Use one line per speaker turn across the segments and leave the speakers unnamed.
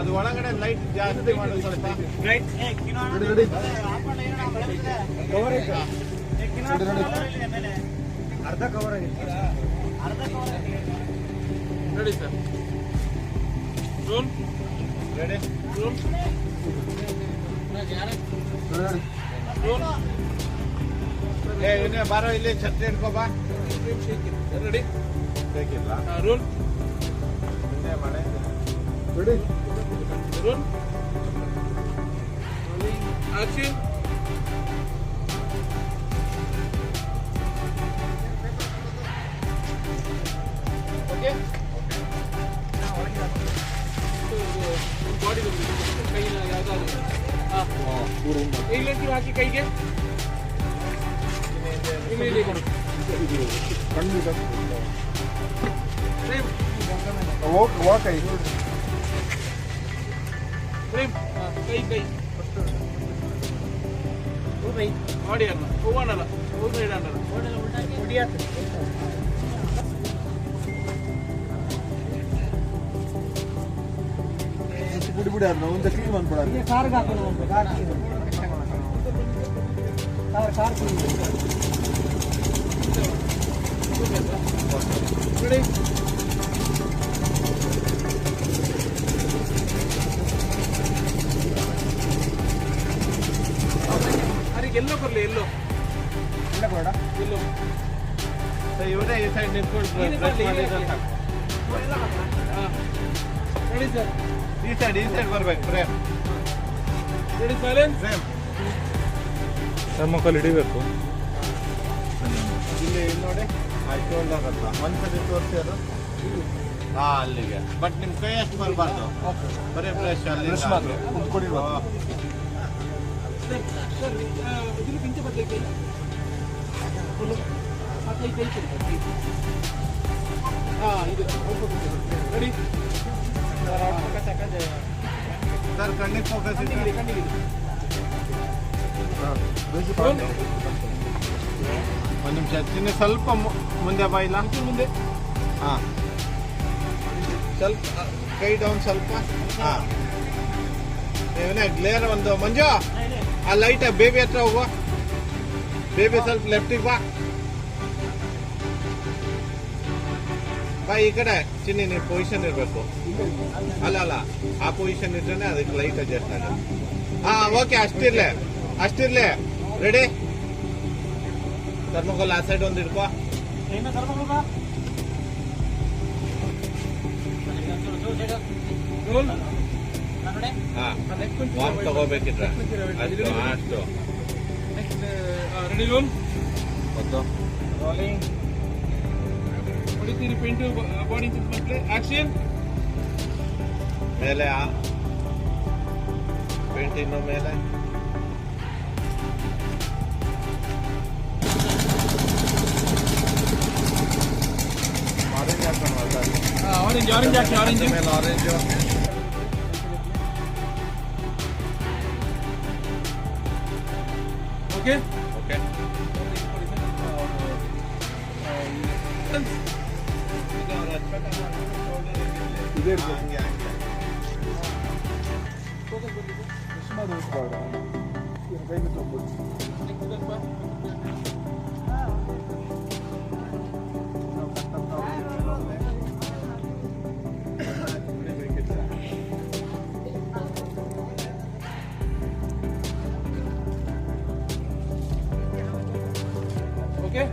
ಅದು ಒಳಗಡೆ ಲೈಟ್ ಜಾಸ್ತಿ ಮಾಡೋದು ಸ್ವಲ್ಪ
ರೈಟ್
ಕವರ್ ಐತೆ ಅರ್ಧ ಕವರ್ ಆಗಿತ್ತು
ready sir roll
ready
roll roll
ಇವನೇ ಬಾರೋ ಇಲ್ಲಿ ಛತ್ರಿ ಹಿಡ್ಕೋ ಬಾ
ರೆಡಿ
ಬೇಕಿಲ್ಲ
ರೋಲ್
ಇನ್ನೇ ಮಾಡೆ
ready
roll action okay body ಕೈನ ಯಾವ್ದಾದ್ರು ಇಂಗ್ಲೆಂಡ್ ಹಾಕಿ ಕೈಗೆ ಇಲ್ಲಿ ಕೊಡು
ವಾಕೈ
ಕೈ ಕೈ ಮಾಡಿ ಅಲ್ಲ ಹೋಗೋಣಲ್ಲ ಹೋಗಿ ಇಡೋಣ
ಬಿಡಿ ಬಿಡಿ ಅದನ್ನ ಒಂದು ಕ್ಲೀನ್ ಮಾಡ್ಬಿಡ
ಕಾರ್ಗೆ ಹಾಕೋಣ ಕಾರ್
ರೆಡಿ ಅದಕ್ಕೆ ಎಲ್ಲೋ ಬರಲಿ ಎಲ್ಲೋ
ಇಲ್ಲ ಬೇಡ
ಎಲ್ಲೋ
ಇವನೇ ಈ ಸೈಡ್ ನಿಂತ್ಕೊಂಡು
ರೆಡಿ ಸರ್
ಈ ಸೈಡ್ ಬರ್ಬೇಕು ಪ್ರೇಮ್
ರೆಡಿ ಸೈಲೆನ್ಸ್
ಪ್ರೇಮ್
ಮಕ್ಕಳು ಹಿಡಿಬೇಕು
ಇಲ್ಲಿ ನೋಡಿ ಶೋಲ್ಡರ್ ಅಲ್ಲ ಒಂದ್ಸತಿ ತೋರಿಸಿ ಅದು ಅಲ್ಲಿಗೆ ಬಟ್ ನಿಮ್ ಕೈ ಅಷ್ಟು ಬರಬಾರ್ದು ಬರೀ ಬ್ರಷ್ ಅಲ್ಲಿ
ಸರ್ ಇದನ್ನು ಕಿಂಚ ಬರ್ತದೆ ಕೈ ಕೈ ಕೈ ಇದು ರೆಡಿ
ಸರ್ ಕಣ್ಣಿಗೆ ಫೋಕಸ್ ಇದೆ
ಕಣ್ಣಿಗೆ
ಒಂದು ನಿಮಿಷ ಚಿನ್ನ ಸ್ವಲ್ಪ ಮುಂದೆ ಬಾಯಿಲ್ಲ
ಮುಂದೆ
ಹಾಂ ಸ್ವಲ್ಪ ಕೈ ಡೌನ್ ಸ್ವಲ್ಪ ಹಾಂ ಇವನೇ ಗ್ಲೇರ್ ಒಂದು ಮಂಜು ಆ ಲೈಟ್ ಬೇಬಿ ಹತ್ರ ಹೋಗುವ ಬೇಬಿ ಸ್ವಲ್ಪ ಲೆಫ್ಟಿಗೆ ಬಾ ಈ ಕಡೆ ಚಿನ್ನಿ ನೀನು ಪೊಸಿಷನ್ ಇರಬೇಕು ಅಲ್ಲ ಆ ಪೊಸಿಷನ್ ಇದ್ರೆ ಅದಕ್ಕೆ ಲೈಟ್ ಅಡ್ಜಸ್ಟ್ ಆಗುತ್ತೆ ಹಾಂ ಓಕೆ ಅಷ್ಟಿರ್ಲಿ ರೆಡಿ ಥರ್ಮೋಕೋಲ್ ಆ ಸೈಡ್ ಒಂದು ಇಡ್ಕೋ
ರೋಲ್
ಹಾಂ ವಾಮ್ ತಗೋಬೇಕಿದ್ರೆ ಅಷ್ಟು
ನೆಕ್ಸ್ಟ್ ರೆಡಿ ರೋಲ್
ಮತ್ತು
ಹೊಡಿತೀರಿ ಪೇಂಟು ಬಾಡಿ ಮತ್ತೆ ಆಕ್ಷನ್
ಮೇಲೆ ಪೇಂಟ್ ಇನ್ನು ಮೇಲೆ ಆರೆಂಜ್ ಹಾಕೋಣ
ಆರೆಂಜ್ ಹಾಕಿ ಆರೆಂಜ್
ಮೇಲೆ ಆರೆಂಜು
ಓಕೆ
ಓಕೆ
ಇದೇ
ಹಂಗೆ
ಕೈ ಬಿಟ್ಟು
ಓಕೆ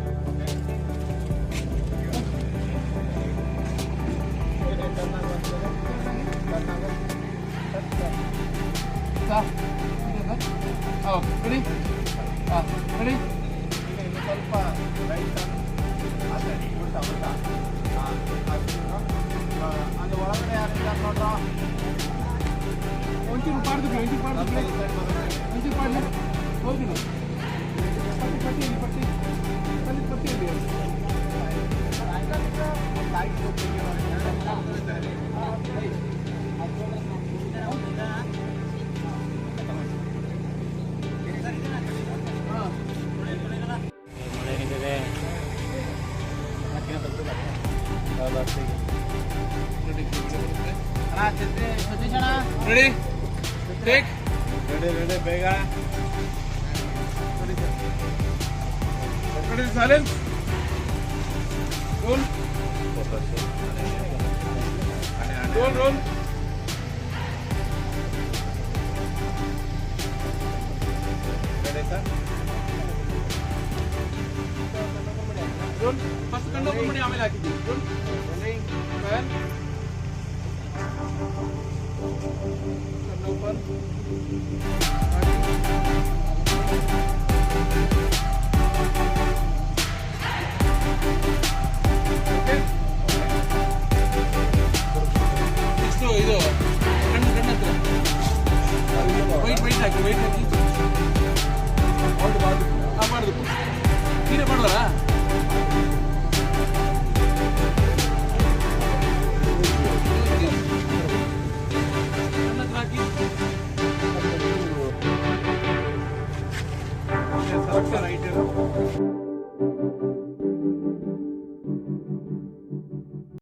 ರೆಡಿ ರೆಡಿ
ಸ್ವಲ್ಪ ರೈಟ್ ಅದು ಒಳಗಡೆ ಯಾರಿಲ್ಲ ನೋಡ್ರ
ಒಂಚೂರು ಪಾಡ್ದು ಒಂಚೂರು ಪಾಡ್ಲಿ ಹೋಗಿ ಪಟ್ಟಿಯಲ್ಲಿ ಪಟ್ಟಿಯಲ್ಲಿ
ಸತೀಶ್ ಅಣ್ಣ
ರೆಡಿ ಟೇಕ್
ರೆಡಿ ಬೇಗ.
Ready silence roll roll roll
ready sir.
Roll first ಕಣ್ಣು ಓಪನ್ ಮಾಡಿ ಆಮೇಲೆ ಹಾಕಿದ್ವಿ ರೋಲ್ ಫ್ಯಾನ್ ಕಣ್ಣು ಓಪನ್ ನೆಕ್ಸ್ಟ್ ಇದು ಕಣ್ಣು ಹತ್ರ ವೈಟ್ ಹಾಕಿ ಮಾಡುದು ನೀರೇ ಮಾಡುವಲ್ಲ ಕಣ್ಣು ಹತ್ರ ಹಾಕಿ
ರೈಟ್